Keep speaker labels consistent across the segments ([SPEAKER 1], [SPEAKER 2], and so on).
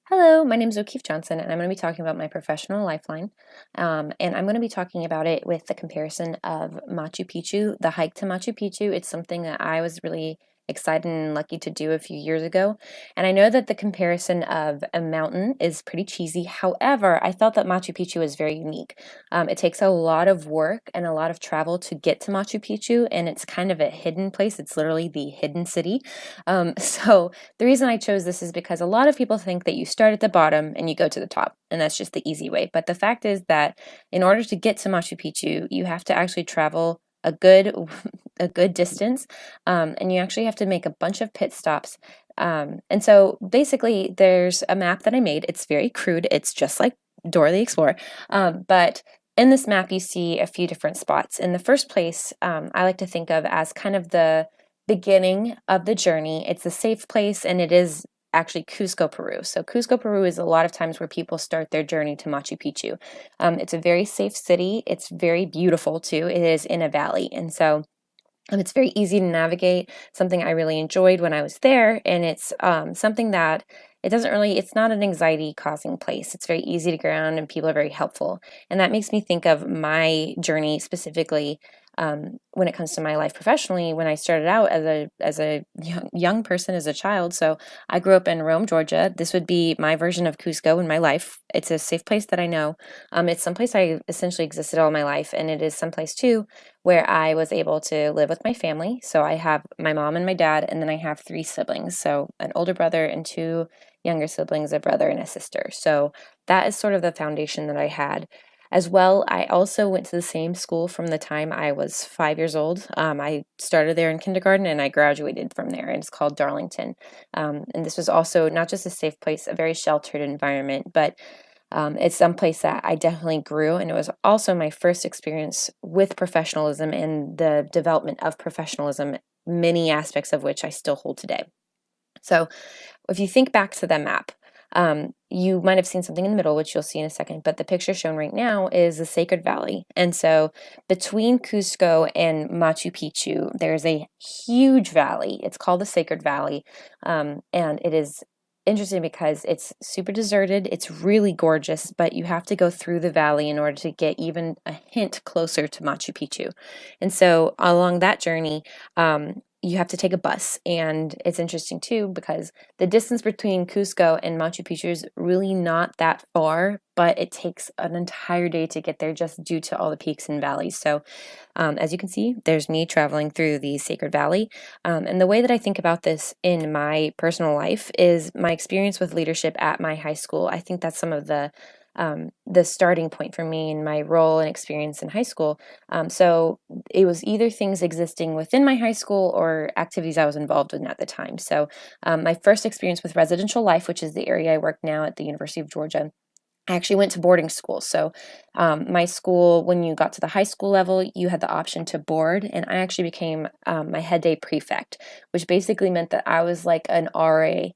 [SPEAKER 1] Hello, my name is O'Keefe Johnson, and I'm going to be talking about my professional lifeline. And I'm going to be talking about it with the comparison of Machu Picchu, the hike to Machu Picchu. It's something that I was really excited and lucky to do a few years ago. And I know that the comparison of a mountain is pretty cheesy. However, I felt that Machu Picchu is very unique. It takes a lot of work and a lot of travel to get to Machu Picchu, and it's kind of a hidden place. It's literally the hidden city. So the reason I chose this is because a lot of people think that you start at the bottom and you go to the top, and that's just the easy way. But the fact is that in order to get to Machu Picchu, you have to actually travel a good a good distance, and you actually have to make a bunch of pit stops. And so basically, there's a map that I made. It's very crude. It's just like Dora the Explorer, but in this map, you see a few different spots. In the first place, I like to think of as kind of the beginning of the journey. It's a safe place, and it is actually Cusco, Peru. So Cusco, Peru is a lot of times where people start their journey to Machu Picchu. It's a very safe city. It's very beautiful too. It is in a valley, and so it's very easy to navigate, something I really enjoyed when I was there, and it's something that it's not an anxiety causing place. It's very easy to get around, and people are very helpful. And that makes me think of my journey specifically when it comes to my life professionally. When I started out as a young person, as a child, so I grew up in Rome, Georgia. This would be my version of Cusco in my life. It's a safe place that I know. It's someplace I essentially existed all my life, and it is someplace too where I was able to live with my family. So I have my mom and my dad, and then I have three siblings. So an older brother and two younger siblings, a brother and a sister. So that is sort of the foundation that I had. As well, I also went to the same school from the time I was 5 years old. I started there in kindergarten and I graduated from there, and it's called Darlington. And this was also not just a safe place, a very sheltered environment, but it's some place that I definitely grew, and it was also my first experience with professionalism and the development of professionalism, many aspects of which I still hold today. So if you think back to the map, you might have seen something in the middle, which you'll see in a second, but the picture shown right now is the Sacred Valley. And so between Cusco and Machu Picchu, there's a huge valley. It's called the Sacred Valley, and it is interesting because it's super deserted. It's really gorgeous, but you have to go through the valley in order to get even a hint closer to Machu Picchu. And so along that journey, you have to take a bus, and it's interesting too because the distance between Cusco and Machu Picchu is really not that far, but it takes an entire day to get there just due to all the peaks and valleys. So as you can see, there's me traveling through the Sacred Valley. And the way that I think about this in my personal life is my experience with leadership at my high school. I think that's some of the starting point for me in my role and experience in high school. So it was either things existing within my high school or activities I was involved in at the time. So my first experience with residential life, which is the area I work now at the University of Georgia, I actually went to boarding school. So my school, when you got to the high school level, you had the option to board, and I actually became my head day prefect, which basically meant that I was like an RA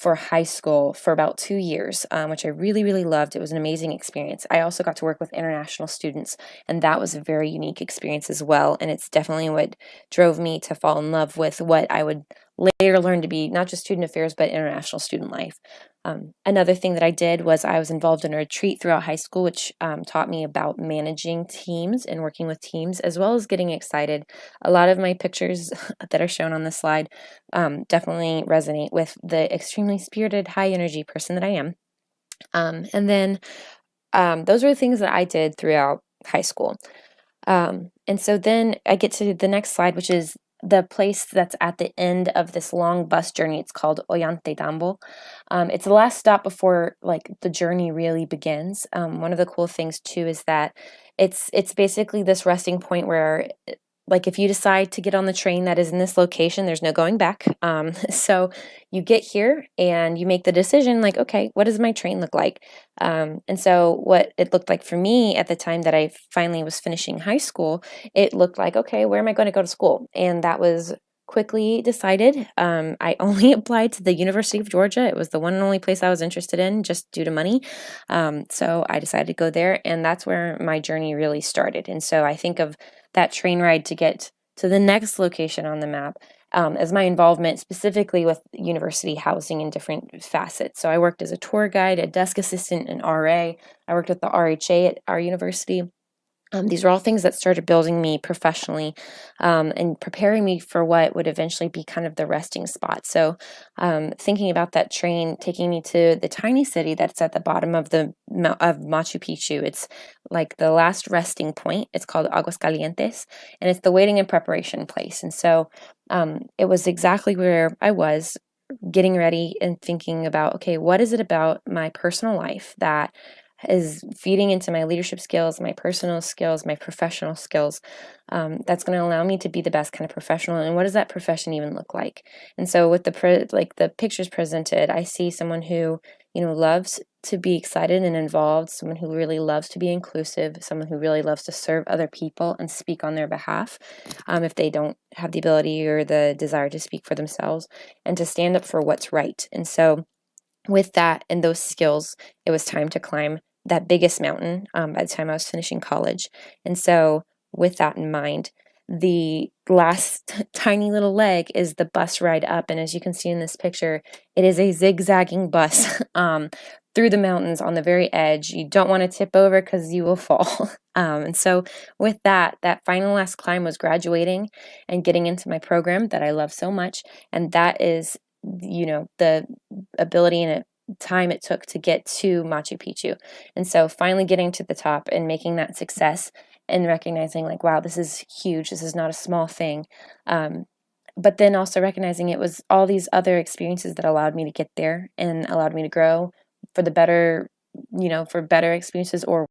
[SPEAKER 1] for high school for about 2 years, which I really, really loved. It was an amazing experience. I also got to work with international students, and that was a very unique experience as well. And it's definitely what drove me to fall in love with what I would later learn to be not just student affairs, but international student life. Another thing that I did was I was involved in a retreat throughout high school, which taught me about managing teams and working with teams, as well as getting excited. A lot of my pictures that are shown on the slide definitely resonate with the extremely spirited, high energy person that I am. And then those were the things that I did throughout high school. And so then I get to the next slide, which is the place that's at the end of this long bus journey. It's called Ollantaytambo. It's the last stop before like the journey really begins. One of the cool things too is that it's basically this resting point where, like, if you decide to get on the train that is in this location, there's no going back. So you get here and you make the decision, like, okay, what does my train look like? And so what it looked like for me at the time that I finally was finishing high school, it looked like, okay, where am I going to go to school? And that was quickly decided. I only applied to the University of Georgia. It was the one and only place I was interested in just due to money. So I decided to go there, and that's where my journey really started. And so I think of that train ride to get to the next location on the map as my involvement specifically with university housing in different facets. So I worked as a tour guide, a desk assistant, an RA. I worked with the RHA at our university. These are all things that started building me professionally and preparing me for what would eventually be kind of the resting spot. So, thinking about that train taking me to the tiny city that's at the bottom of of Machu Picchu. It's like the last resting point. It's called Aguascalientes, and it's the waiting and preparation place. And so, it was exactly where I was getting ready and thinking about, okay, what is it about my personal life that is feeding into my leadership skills, my personal skills, my professional skills, that's going to allow me to be the best kind of professional. And what does that profession even look like? And so with the pictures presented, I see someone who, loves to be excited and involved, someone who really loves to be inclusive, someone who really loves to serve other people and speak on their behalf, if they don't have the ability or the desire to speak for themselves, and to stand up for what's right. And so with that and those skills, it was time to climb that biggest mountain by the time I was finishing college. And so, with that in mind, the last tiny little leg is the bus ride up. And as you can see in this picture, it is a zigzagging bus through the mountains on the very edge. You don't want to tip over because you will fall. And so, with that final last climb was graduating and getting into my program that I love so much. And that is the ability and time it took to get to Machu Picchu. And so finally getting to the top and making that success and recognizing like, wow, this is huge. This is not a small thing. But then also recognizing it was all these other experiences that allowed me to get there and allowed me to grow for the better, for better experiences or